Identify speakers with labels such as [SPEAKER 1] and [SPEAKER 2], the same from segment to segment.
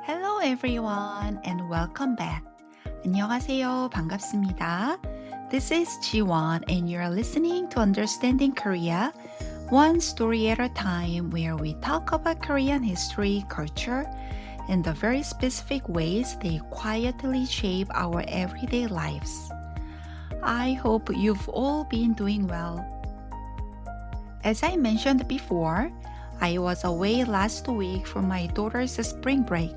[SPEAKER 1] Hello everyone and welcome back. 안녕하세요. 반갑습니다. This is Jiwon and you're listening to Understanding Korea, one story at a time where we talk about Korean history, culture, and the very specific ways they quietly shape our everyday lives. I hope you've all been doing well. As I mentioned before, I was away last week for my daughter's spring break.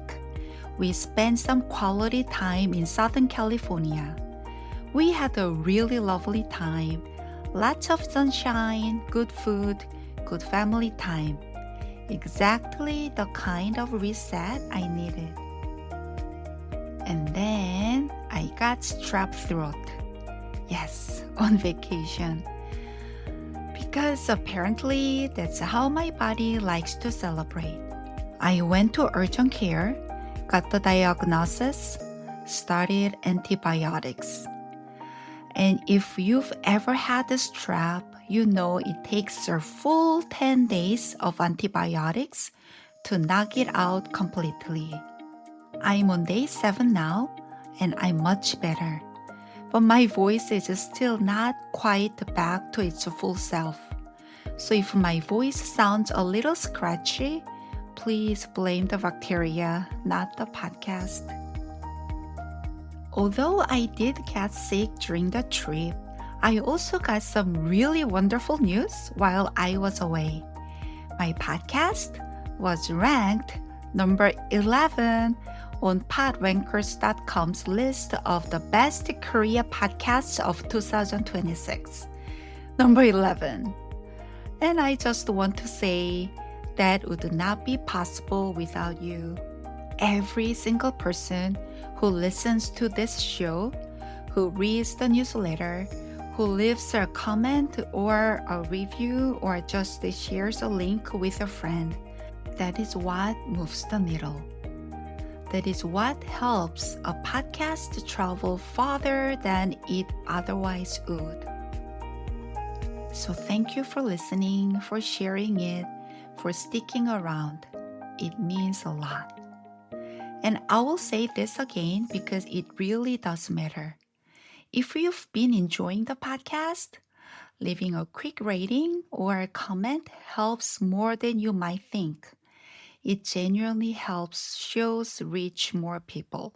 [SPEAKER 1] We spent some quality time in Southern California. We had a really lovely time. Lots of sunshine, good food, good family time. Exactly the kind of reset I needed. And then I got strep throat. Yes, on vacation. Because apparently that's how my body likes to celebrate. I went to urgent care, got the diagnosis, started antibiotics. And if you've ever had a strep, you know it takes a full 10 days of antibiotics to knock it out completely. I'm on day 7 now, and I'm much better. But my voice is still not quite back to its full self. So if my voice sounds a little scratchy, please blame the bacteria, not the podcast. Although I did get sick during the trip, I also got some really wonderful news while I was away. My podcast was ranked number 11 on podwankers.com's list of the best Korea podcasts of 2026. Number 11. And I just want to say that would not be possible without you. Every single person who listens to this show, who reads the newsletter, who leaves a comment or a review or just shares a link with a friend, that is what moves the needle. That is what helps a podcast to travel farther than it otherwise would. So thank you for listening, for sharing it, for sticking around. It means a lot. And I will say this again because it really does matter. If you've been enjoying the podcast, leaving a quick rating or a comment helps more than you might think. It genuinely helps shows reach more people.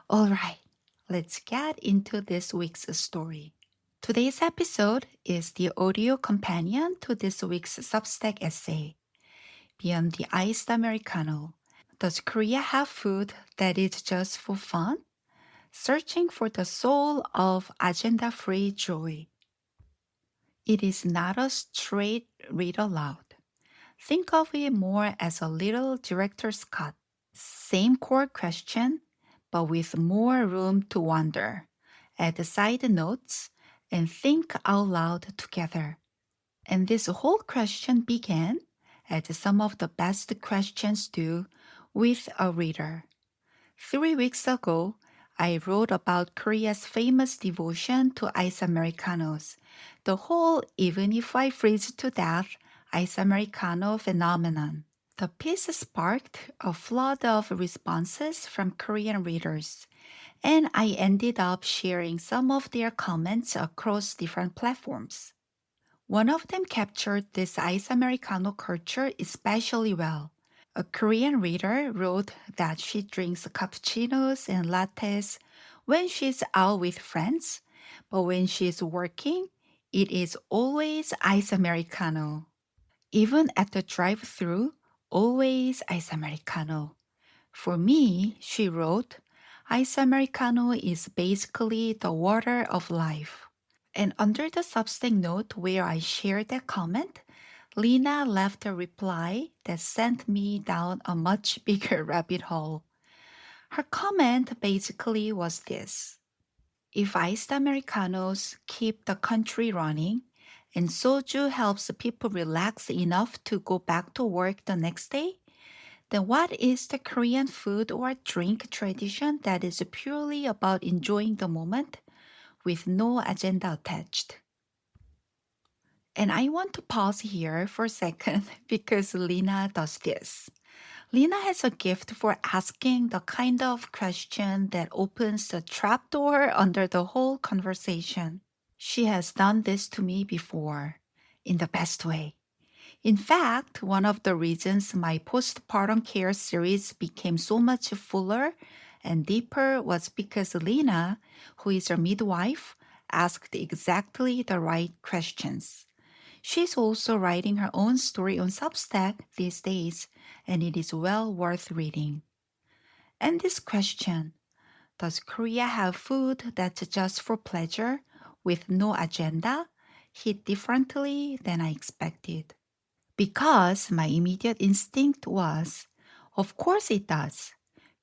[SPEAKER 1] All right, let's get into this week's story. Today's episode is the audio companion to this week's Substack essay, Beyond the Iced Americano. Does Korea have food that is just for fun? Searching for the soul of agenda-free joy. It is not a straight read aloud. Think of it more as a little director's cut. Same core question, but with more room to wander. Add side notes and think out loud together. And this whole question began, as some of the best questions do, with a reader. 3 weeks ago, I wrote about Korea's famous devotion to ice Americanos, the whole even if I freeze to death ice Americano phenomenon. The piece sparked a flood of responses from Korean readers, and I ended up sharing some of their comments across different platforms. One of them captured this ice Americano culture especially well. A Korean reader wrote that she drinks cappuccinos and lattes when she's out with friends, but when she's working, it is always ice Americano. Even at the drive-thru, always ice Americano. For me, she wrote, ice Americano is basically the water of life. And under the Substack note where I shared that comment, Lena left a reply that sent me down a much bigger rabbit hole. Her comment basically was this. If iced Americanos keep the country running, and soju helps people relax enough to go back to work the next day, then what is the Korean food or drink tradition that is purely about enjoying the moment with no agenda attached? And I want to pause here for a second because Lena does this. Lena has a gift for asking the kind of question that opens the trapdoor under the whole conversation. She has done this to me before, in the best way. In fact, one of the reasons my postpartum care series became so much fuller and deeper was because Lena, who is a midwife, asked exactly the right questions. She's also writing her own story on Substack these days, and it is well worth reading. And this question, does Korea have food that's just for pleasure with no agenda, hit differently than I expected? Because my immediate instinct was, of course it does.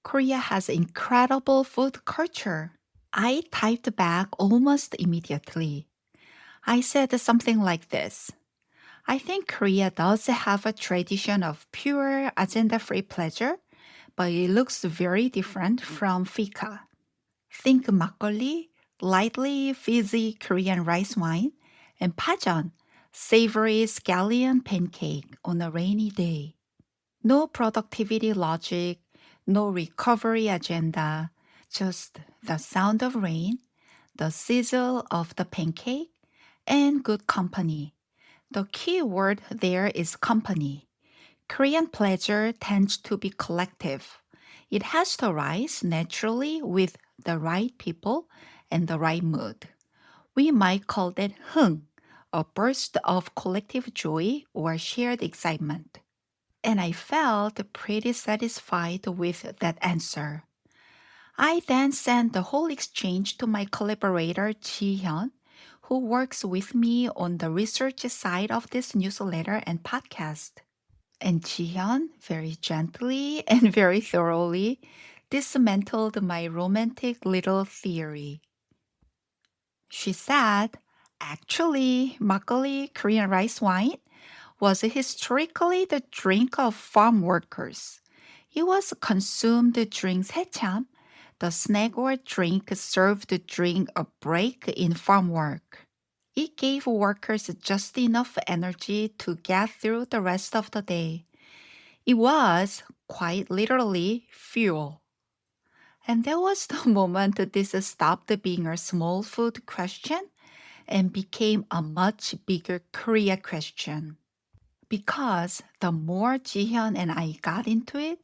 [SPEAKER 1] Korea has incredible food culture. I typed back almost immediately. I said something like this: I think Korea does have a tradition of pure, agenda free pleasure, but it looks very different from fika. Think makgeolli, lightly fizzy Korean rice wine, and pajeon, savory scallion pancake on a rainy day. No productivity logic, no recovery agenda, just the sound of rain, the sizzle of the pancake, and good company. The key word there is company. Korean pleasure tends to be collective. It has to rise naturally with the right people and the right mood. We might call that heung, a burst of collective joy or shared excitement. And I felt pretty satisfied with that answer. I then sent the whole exchange to my collaborator Ji-hyun, who works with me on the research side of this newsletter and podcast. And Ji-hyun very gently and very thoroughly dismantled my romantic little theory. She said, actually, makgeolli Korean rice wine was historically the drink of farm workers. It was consumed during haejang, the snack or drink served during a break in farm work. It gave workers just enough energy to get through the rest of the day. It was, quite literally, fuel. And that was the moment that this stopped being a small food question and became a much bigger Korea question. Because the more Jihyun and I got into it,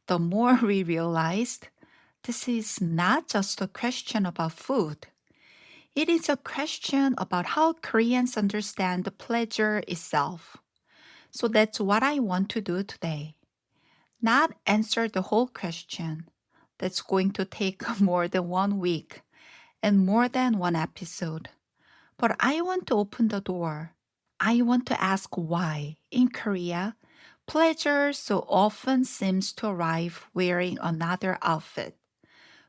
[SPEAKER 1] the more we realized this is not just a question about food. It is a question about how Koreans understand the pleasure itself. So that's what I want to do today. Not answer the whole question. That's going to take more than 1 week and more than one episode. But I want to open the door. I want to ask why, in Korea, pleasure so often seems to arrive wearing another outfit.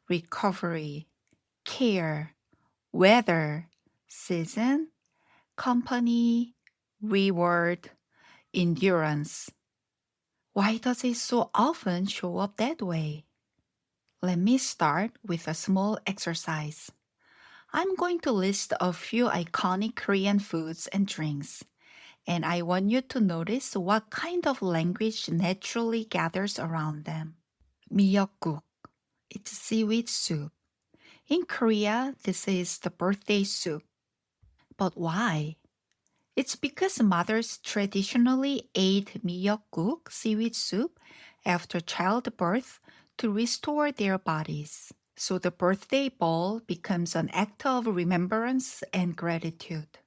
[SPEAKER 1] Recovery, care, weather, season, company, reward, endurance. Why does it so often show up that way? Let me start with a small exercise. I'm going to list a few iconic Korean foods and drinks, and I want you to notice what kind of language naturally gathers around them. Miyeok-guk. It's seaweed soup. In Korea, this is the birthday soup. But why? It's because mothers traditionally ate miyeok-guk, seaweed soup, after childbirth to restore their bodies. So the birthday bowl becomes an act of remembrance and gratitude.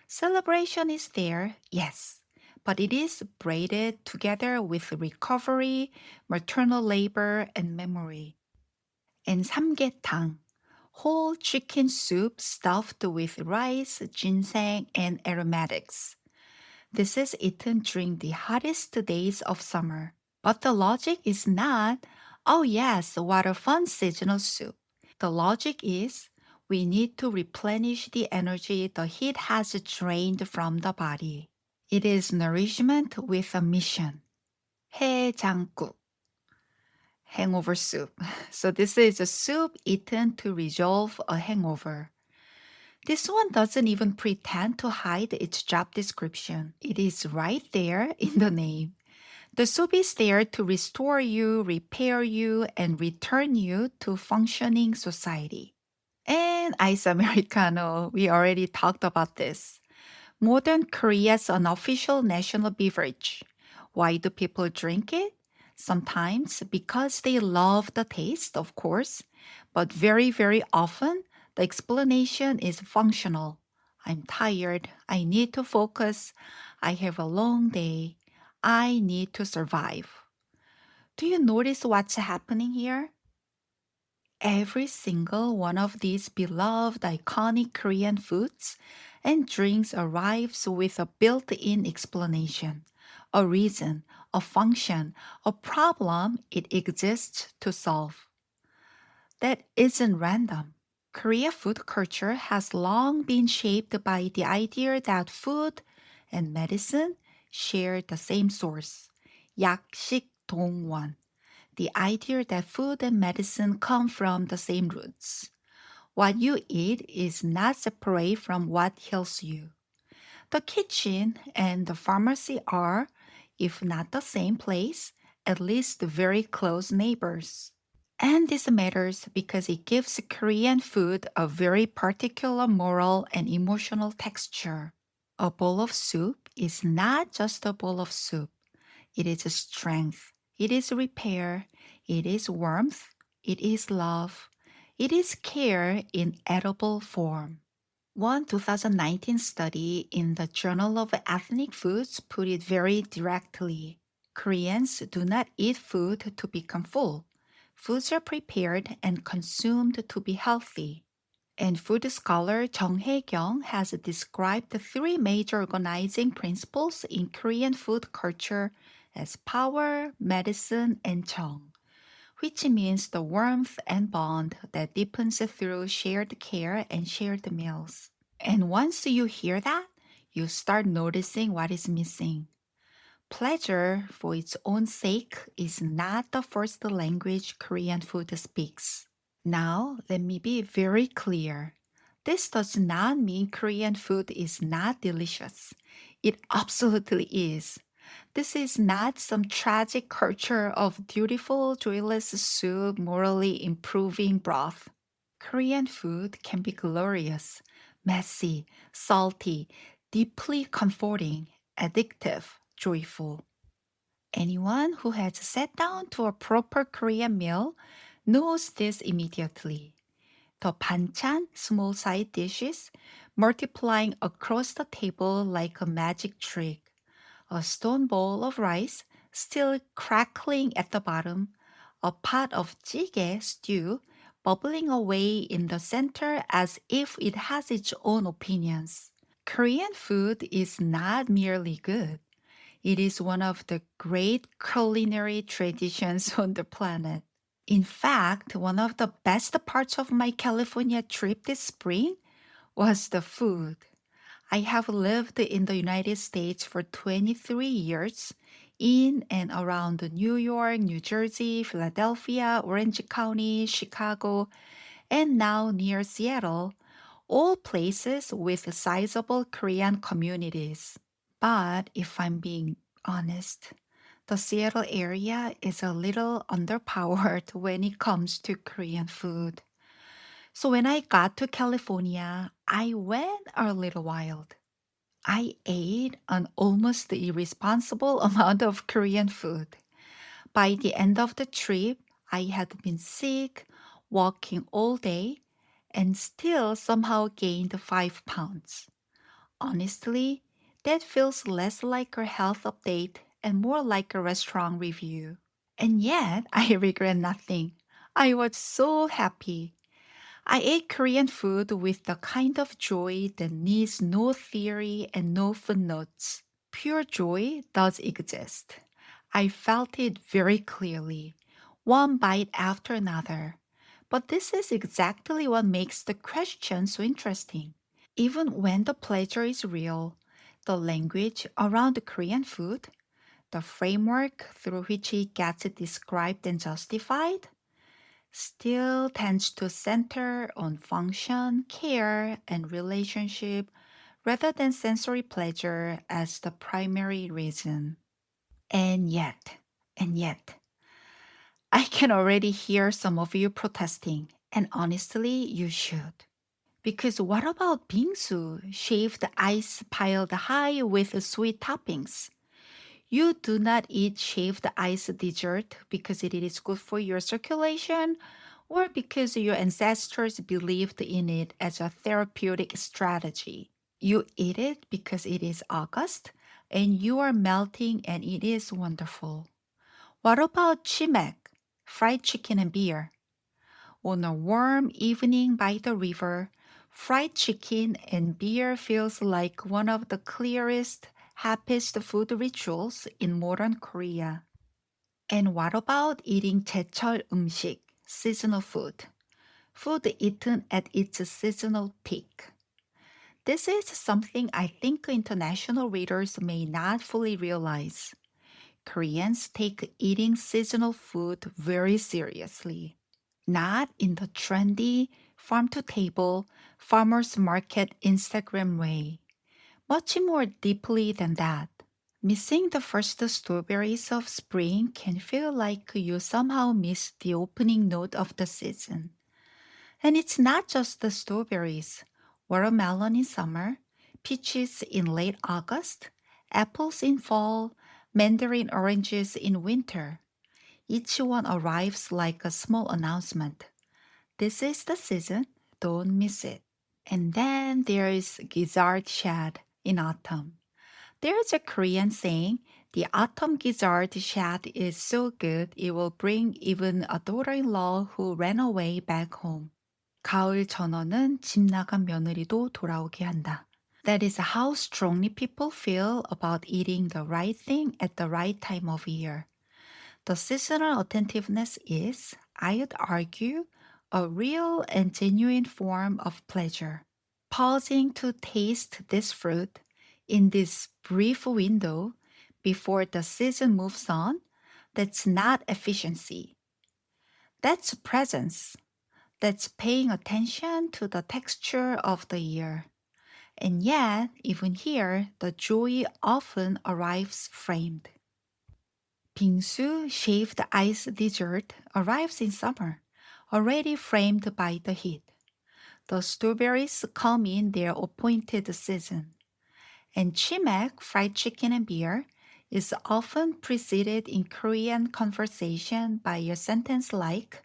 [SPEAKER 1] Celebration is there, yes, but it is braided together with recovery, maternal labor, and memory. And samgyetang, whole chicken soup stuffed with rice, ginseng, and aromatics. This is eaten during the hottest days of summer. But the logic is not, oh yes, what a fun seasonal soup. The logic is, we need to replenish the energy the heat has drained from the body. It is nourishment with a mission. haejang-guk, hangover soup. So this is a soup eaten to resolve a hangover. This one doesn't even pretend to hide its job description. It is right there in the name. The soup is there to restore you, repair you, and return you to functioning society. And ice Americano, we already talked about this. Modern Korea's unofficial national beverage. Why do people drink it? Sometimes because they love the taste, of course, but very, very often the explanation is functional. I'm tired. I need to focus. I have a long day. I need to survive. Do you notice what's happening here? Every single one of these beloved iconic Korean foods and drinks arrives with a built in explanation, a reason, a function, a problem it exists to solve. That isn't random. Korea food culture has long been shaped by the idea that food and medicine share the same source, 약식동원, the idea that food and medicine come from the same roots. What you eat is not separate from what heals you. The kitchen and the pharmacy are, if not the same place, at least very close neighbors. And this matters because it gives Korean food a very particular moral and emotional texture. A bowl of soup is not just a bowl of soup. It is strength. It is repair. It is warmth. It is love. It is care in edible form. One 2019 study in the Journal of Ethnic Foods put it very directly. Koreans do not eat food to become full. Foods are prepared and consumed to be healthy. And food scholar Jeong has described the three major organizing principles in Korean food culture as power, medicine, and jeong, which means the warmth and bond that deepens through shared care and shared meals. And once you hear that, you start noticing what is missing. Pleasure for its own sake is not the first language Korean food speaks. Now, let me be very clear. This does not mean Korean food is not delicious. It absolutely is. This is not some tragic culture of dutiful, joyless soup morally improving broth. Korean food can be glorious, messy, salty, deeply comforting, addictive, joyful. Anyone who has sat down to a proper Korean meal knows this immediately. The banchan, small side dishes, multiplying across the table like a magic trick. A stone bowl of rice, still crackling at the bottom. A pot of jjigae stew, bubbling away in the center as if it has its own opinions. Korean food is not merely good. It is one of the great culinary traditions on the planet. In fact, one of the best parts of my California trip this spring was the food. I have lived in the United States for 23 years in and around New York, New Jersey, Philadelphia, Orange County, Chicago, and now near Seattle, all places with sizable Korean communities. But if I'm being honest, the Seattle area is a little underpowered when it comes to Korean food. So when I got to California, I went a little wild. I ate an almost irresponsible amount of Korean food. By the end of the trip, I had been sick, walking all day, and still somehow gained 5 pounds. Honestly, that feels less like a health update and more like a restaurant review. And yet, I regret nothing. I was so happy. I ate Korean food with the kind of joy that needs no theory and no footnotes. Pure joy does exist. I felt it very clearly, one bite after another. But this is exactly what makes the question so interesting. Even when the pleasure is real, the language around the Korean food, the framework through which it gets described and justified, still tends to center on function, care, and relationship rather than sensory pleasure as the primary reason. And yet, and yet, I can already hear some of you protesting, and honestly, you should. Because what about bingsu, shaved ice piled high with sweet toppings? You do not eat shaved ice dessert because it is good for your circulation or because your ancestors believed in it as a therapeutic strategy. You eat it because it is August and you are melting and it is wonderful. What about chimek, fried chicken and beer? On a warm evening by the river, fried chicken and beer feels like one of the clearest, happiest food rituals in modern Korea. And what about eating 제철 음식, seasonal food? Food eaten at its seasonal peak. This is something I think international readers may not fully realize. Koreans take eating seasonal food very seriously. Not in the trendy, farm to table, farmers market Instagram way. Much more deeply than that. Missing the first strawberries of spring can feel like you somehow missed the opening note of the season. And it's not just the strawberries. Watermelon in summer, peaches in late August, apples in fall, mandarin oranges in winter. Each one arrives like a small announcement. This is the season, don't miss it. And then there is gizzard shad in autumn. There's a Korean saying, the autumn gizzard shad is so good it will bring even a daughter-in-law who ran away back home. 가을 전어는 집 나간 며느리도 돌아오게 한다. That is how strongly people feel about eating the right thing at the right time of year. The seasonal attentiveness is, I would argue, a real and genuine form of pleasure. Pausing to taste this fruit in this brief window before the season moves on, that's not efficiency. That's presence. That's paying attention to the texture of the year. And yet, even here, the joy often arrives framed. Bingsu shaved ice dessert arrives in summer, already framed by the heat. The strawberries come in their appointed season. And chimek, fried chicken and beer, is often preceded in Korean conversation by a sentence like,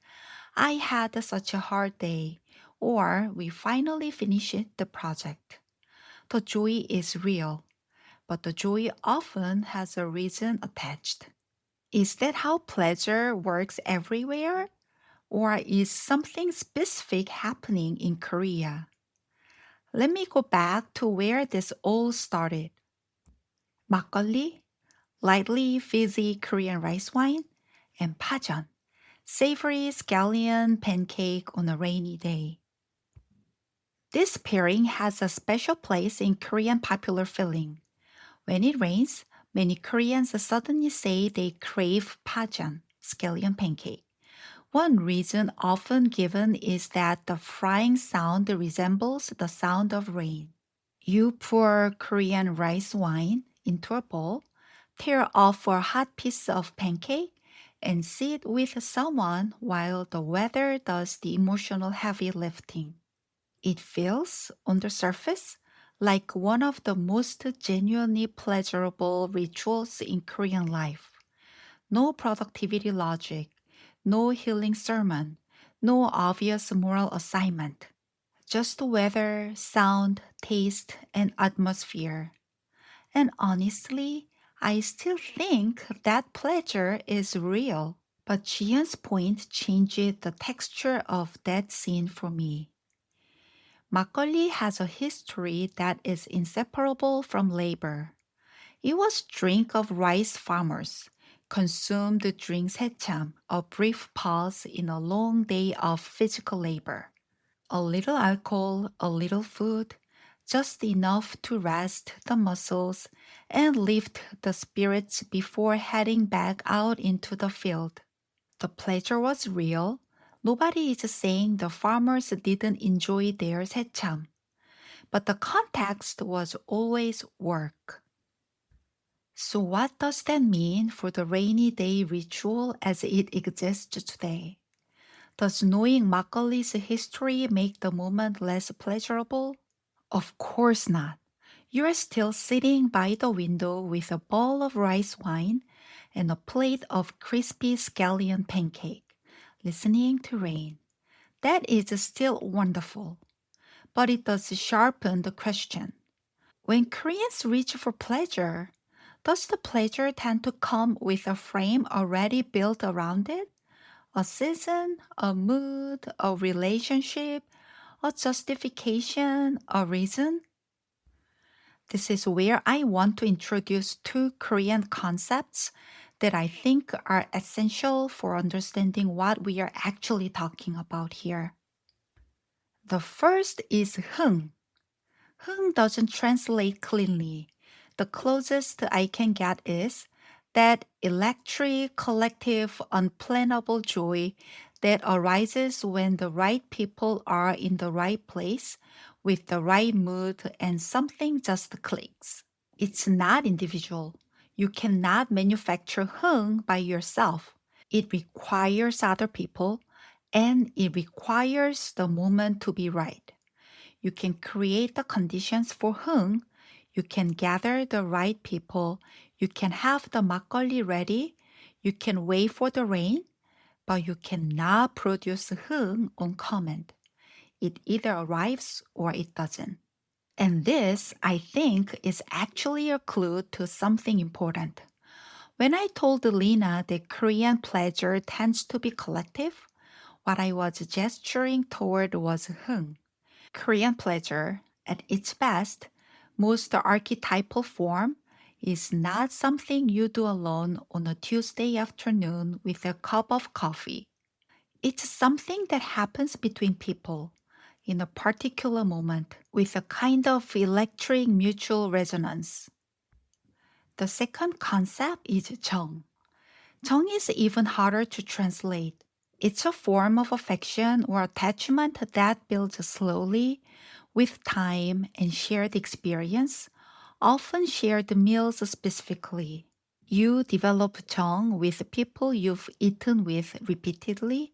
[SPEAKER 1] I had such a hard day, or we finally finished the project. The joy is real, but the joy often has a reason attached. Is that how pleasure works everywhere? Or is something specific happening in Korea? Let me go back to where this all started. 막걸리, lightly fizzy Korean rice wine, and pajeon, savory scallion pancake on a rainy day. This pairing has a special place in Korean popular feeling. When it rains, many Koreans suddenly say they crave pajeon, scallion pancake. One reason often given is that the frying sound resembles the sound of rain. You pour Korean rice wine into a bowl, tear off a hot piece of pancake, and sit with someone while the weather does the emotional heavy lifting. It feels, on the surface, like one of the most genuinely pleasurable rituals in Korean life. No productivity logic, no healing sermon, no obvious moral assignment. Just weather, sound, taste, and atmosphere. And honestly, I still think that pleasure is real. But Jian's point changed the texture of that scene for me. Makgeolli has a history that is inseparable from labor. It was drink of rice farmers, consumed during haejang, a brief pause in a long day of physical labor. A little alcohol, a little food, just enough to rest the muscles and lift the spirits before heading back out into the field. The pleasure was real. Nobody is saying the farmers didn't enjoy their haejang, but the context was always work. So, what does that mean for the rainy day ritual as it exists today? Does knowing makgeolli's history make the moment less pleasurable? Of course not. You are still sitting by the window with a bowl of rice wine and a plate of crispy scallion pancake, listening to rain. That is still wonderful, but it does sharpen the question. When Koreans reach for pleasure, does the pleasure tend to come with a frame already built around it? A season, a mood, a relationship, a justification, a reason? This is where I want to introduce two Korean concepts that I think are essential for understanding what we are actually talking about here. The first is heung. Heung doesn't translate cleanly. The closest I can get is that electric, collective, unplannable joy that arises when the right people are in the right place with the right mood and something just clicks. It's not individual. You cannot manufacture heung by yourself. It requires other people and it requires the moment to be right. You can create the conditions for heung. You can gather the right people. You can have the makgeolli ready. You can wait for the rain, but you cannot produce heung on command. It either arrives or it doesn't. And this, I think, is actually a clue to something important. When I told Lena that Korean pleasure tends to be collective, what I was gesturing toward was heung. Korean pleasure, at its best, most archetypal form, is not something you do alone on a Tuesday afternoon with a cup of coffee. It's something that happens between people in a particular moment with a kind of electric mutual resonance. The second concept is jeong. Jeong is even harder to translate. It's a form of affection or attachment that builds slowly with time and shared experience, often shared meals specifically. You develop jeong with people you've eaten with repeatedly,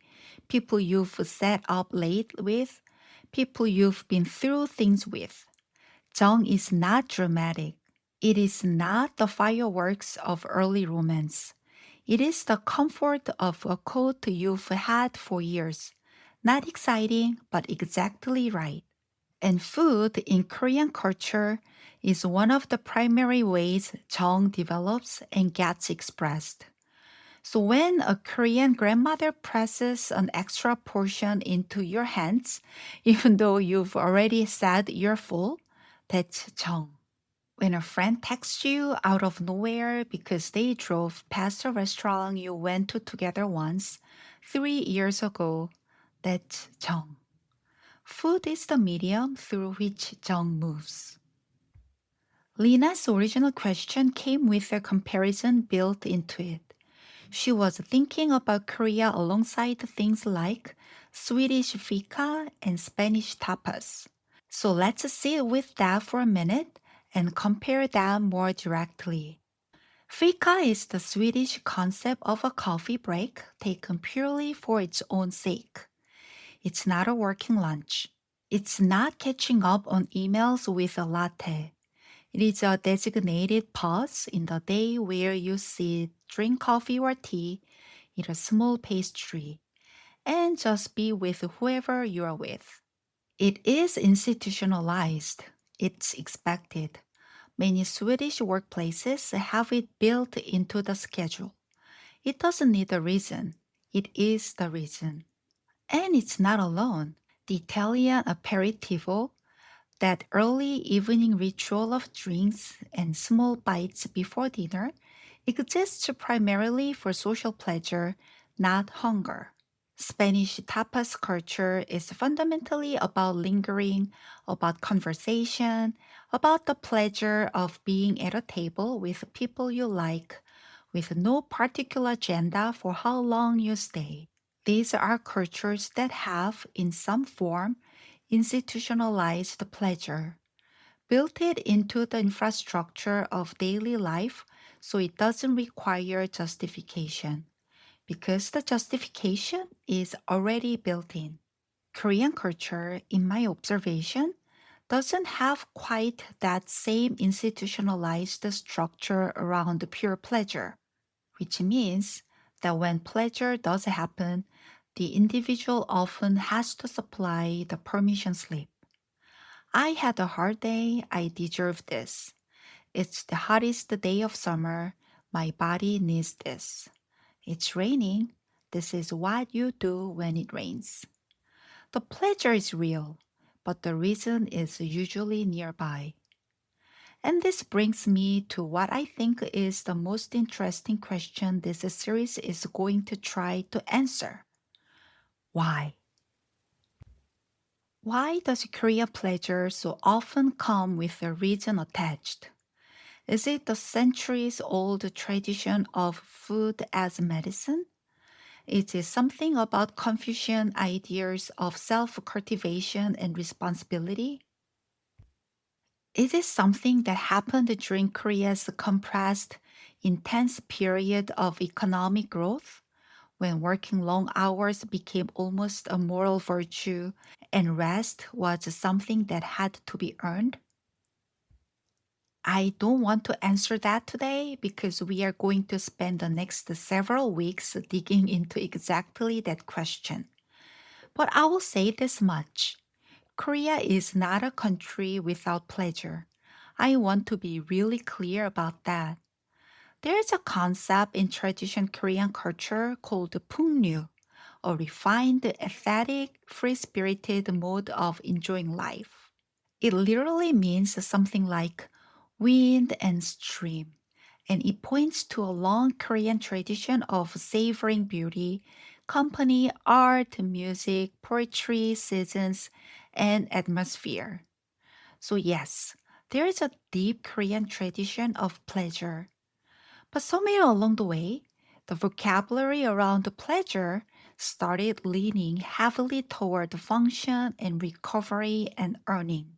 [SPEAKER 1] people you've sat up late with, people you've been through things with. Jeong is not dramatic. It is not the fireworks of early romance. It is the comfort of a coat you've had for years. Not exciting, but exactly right. And food in Korean culture is one of the primary ways jeong develops and gets expressed. So when a Korean grandmother presses an extra portion into your hands, even though you've already said you're full, that's jeong. When a friend texts you out of nowhere because they drove past a restaurant you went to together once, 3 years ago, that's jeong. Food is the medium through which jeong moves. Lina's original question came with a comparison built into it. She was thinking about Korea alongside things like Swedish fika and Spanish tapas. So let's sit with that for a minute and compare them more directly. Fika is the Swedish concept of a coffee break taken purely for its own sake. It's not a working lunch. It's not catching up on emails with a latte. It is a designated pause in the day where you sit, drink coffee or tea, eat a small pastry, and just be with whoever you are with. It is institutionalized. It's expected. Many Swedish workplaces have it built into the schedule. It doesn't need a reason. It is the reason. And it's not alone. The Italian aperitivo, that early evening ritual of drinks and small bites before dinner, exists primarily for social pleasure, not hunger. Spanish tapas culture is fundamentally about lingering, about conversation, about the pleasure of being at a table with people you like, with no particular agenda for how long you stay. These are cultures that have, in some form, institutionalized pleasure, built it into the infrastructure of daily life so it doesn't require justification because the justification is already built in. Korean culture, in my observation, doesn't have quite that same institutionalized structure around pure pleasure, which means that when pleasure does happen, the individual often has to supply the permission slip. I had a hard day, I deserve this. It's the hottest day of summer, my body needs this. It's raining, this is what you do when it rains. The pleasure is real, but the reason is usually nearby. And this brings me to what I think is the most interesting question this series is going to try to answer. Why? Why does Korean pleasure so often come with a reason attached? Is it the centuries old tradition of food as medicine? Is it something about Confucian ideas of self cultivation and responsibility? Is it something that happened during Korea's compressed, intense period of economic growth, when working long hours became almost a moral virtue and rest was something that had to be earned? I don't want to answer that today because we are going to spend the next several weeks digging into exactly that question. But I will say this much: Korea is not a country without pleasure. I want to be really clear about that. There is a concept in traditional Korean culture called Pungnu, a refined, aesthetic, free spirited mode of enjoying life. It literally means something like wind and stream, and it points to a long Korean tradition of savoring beauty, company, art, music, poetry, seasons, and atmosphere. So, yes, there is a deep Korean tradition of pleasure. But somewhere along the way, the vocabulary around pleasure started leaning heavily toward function and recovery and earning.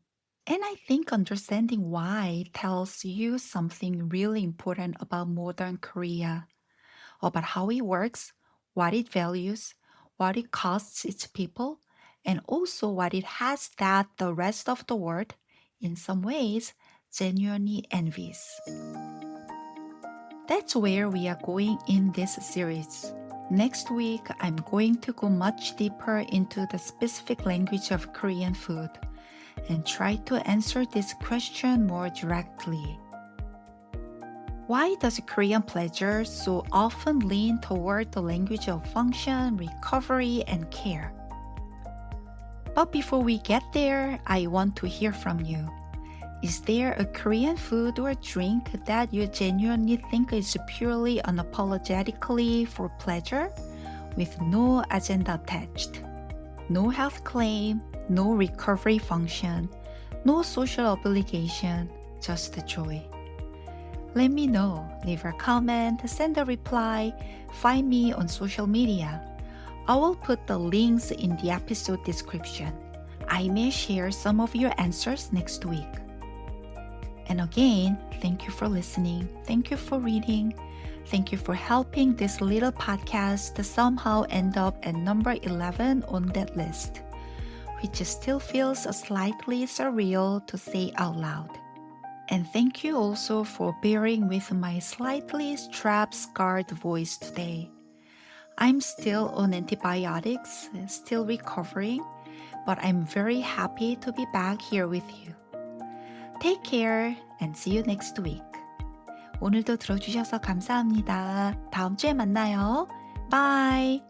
[SPEAKER 1] And I think understanding why tells you something really important about modern Korea, about how it works, what it values, what it costs its people, and also what it has that the rest of the world, in some ways, genuinely envies. That's where we are going in this series. Next week, I'm going to go much deeper into the specific language of Korean food and try to answer this question more directly. Why does Korean pleasure so often lean toward the language of function, recovery, and care? But before we get there, I want to hear from you. Is there a Korean food or drink that you genuinely think is purely unapologetically for pleasure, with no agenda attached? No health claim, no recovery function, no social obligation, just joy. Let me know. Leave a comment, send a reply, find me on social media. I will put the links in the episode description. I may share some of your answers next week. And again, thank you for listening. Thank you for reading. Thank you for helping this little podcast to somehow end up at number 11 on that list, which still feels slightly surreal to say out loud. And thank you also for bearing with my slightly strapped, scarred voice today. I'm still on antibiotics, still recovering, but I'm very happy to be back here with you. Take care and see you next week. 오늘도 들어주셔서 감사합니다. 다음 주에 만나요. Bye!